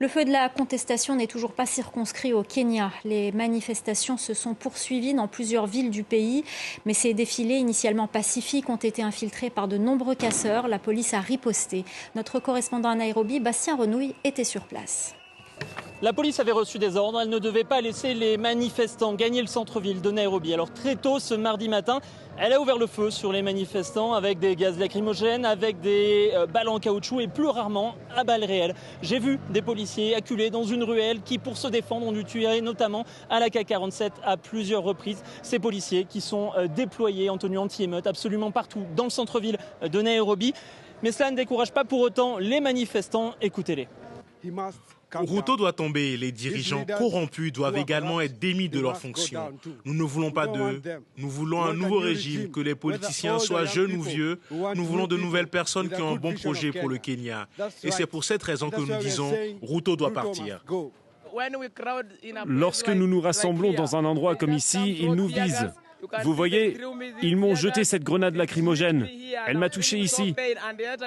Le feu de la contestation n'est toujours pas circonscrit au Kenya. Les manifestations se sont poursuivies dans plusieurs villes du pays, mais ces défilés initialement pacifiques ont été infiltrés par de nombreux casseurs. La police a riposté. Notre correspondant à Nairobi, Bastien Renouille, était sur place. La police avait reçu des ordres, elle ne devait pas laisser les manifestants gagner le centre-ville de Nairobi. Alors très tôt ce mardi matin, elle a ouvert le feu sur les manifestants avec des gaz lacrymogènes, avec des balles en caoutchouc et plus rarement à balles réelles. J'ai vu des policiers acculés dans une ruelle qui, pour se défendre, ont dû tuer notamment à l'AK-47 à plusieurs reprises. Ces policiers qui sont déployés en tenue anti-émeute absolument partout dans le centre-ville de Nairobi. Mais cela ne décourage pas pour autant les manifestants. Écoutez-les. Ruto doit tomber. Les dirigeants corrompus doivent également être démis de leurs fonctions. Nous ne voulons pas d'eux. Nous voulons un nouveau régime, que les politiciens soient jeunes ou vieux. Nous voulons de nouvelles personnes qui ont un bon projet pour le Kenya. Et c'est pour cette raison que nous disons Ruto doit partir. Lorsque nous nous rassemblons dans un endroit comme ici, ils nous visent. Vous voyez, ils m'ont jeté cette grenade lacrymogène. Elle m'a touché ici.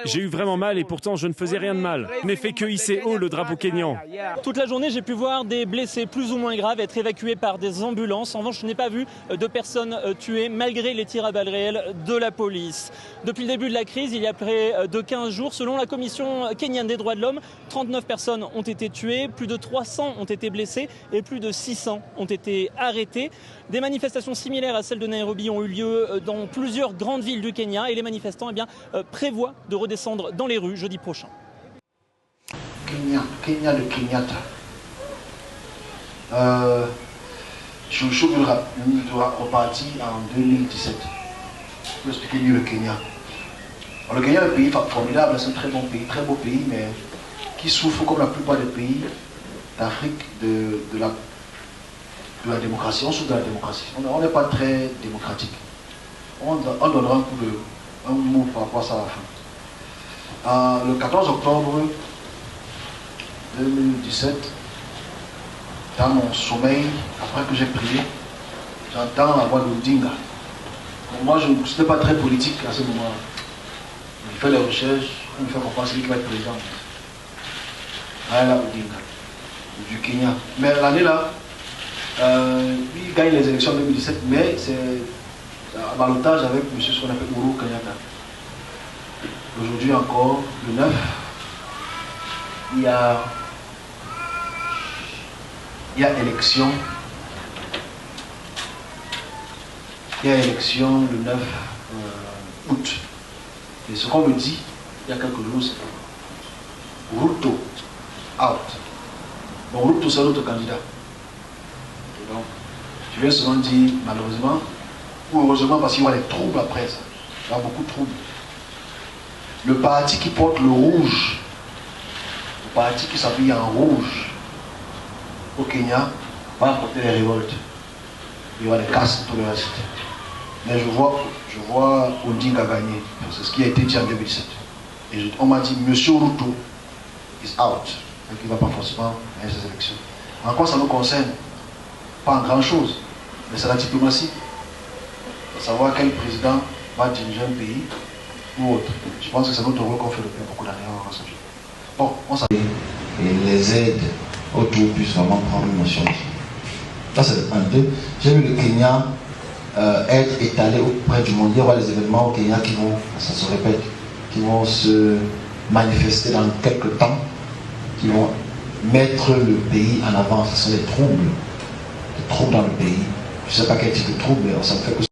J'ai eu vraiment mal et pourtant je ne faisais rien de mal. Je n'ai fait que hisser haut le drapeau kényan. Toute la journée, j'ai pu voir des blessés plus ou moins graves être évacués par des ambulances. En revanche, je n'ai pas vu de personnes tuées malgré les tirs à balles réelles de la police. Depuis le début de la crise, il y a près de 15 jours, selon la Commission kenyane des droits de l'homme, 39 personnes ont été tuées, plus de 300 ont été blessées et plus de 600 ont été arrêtées. Des manifestations similaires à celles de Nairobi ont eu lieu dans plusieurs grandes villes du Kenya et les manifestants prévoient de redescendre dans les rues jeudi prochain. Kenya de Kenyatta. Chouchou doit repartir en 2017. Je peux expliquer mieux le Kenya. Alors, le Kenya est un pays formidable, c'est un très bon pays, très beau pays, mais qui souffre comme la plupart des pays d'Afrique de la démocratie. On souffre de la démocratie. On n'est pas très démocratique. On donnera un mot par rapport à ça à la fin. Le 14 octobre 2017, dans mon sommeil, après que j'ai prié, j'entends la voix d'Odinga. Moi, je n'étais pas très politique à ce moment-là. Je fais les recherches, on me fait comprendre celui qui va être président. Raila Odinga, du Kenya. Mais l'année-là, il gagne les élections en 2017, mais c'est un ballottage avec M. ce qu'on appelle Uhuru Kenyatta. Aujourd'hui encore, le 9, il y a élection. Il y a élection le 9 août. Et ce qu'on me dit, il y a quelques jours, c'est Ruto out. Bon, Ruto c'est l'autre candidat. Et donc, je viens souvent dire, malheureusement, ou heureusement parce qu'il y aura des troubles après ça. Il y aura beaucoup de troubles. Le parti qui porte le rouge, le parti qui s'habille en rouge au Kenya, va apporter les révoltes. Il y aura des casses et tout le reste. Mais je vois Odinga gagner. C'est ce qui a été dit en 2017. Et on m'a dit, Monsieur Ruto is out. Donc il ne va pas forcément gagner ces élections. En quoi ça nous concerne? Pas en grand chose. Mais c'est la diplomatie. Pour savoir quel président va diriger un pays ou autre. Je pense que c'est notre rôle qu'on fait depuis beaucoup d'années. Bon, on s'en... Et les aides autour puissent vraiment prendre une notion. Ça c'est un peu. J'ai vu le Kenya être étalé auprès du monde. Il y aura les événements au Kenya qui vont, ça se répète, qui vont se manifester dans quelques temps, qui vont mettre le pays en avant. Ce sont des troubles dans le pays. Je ne sais pas quel type de trouble, mais ça me fait que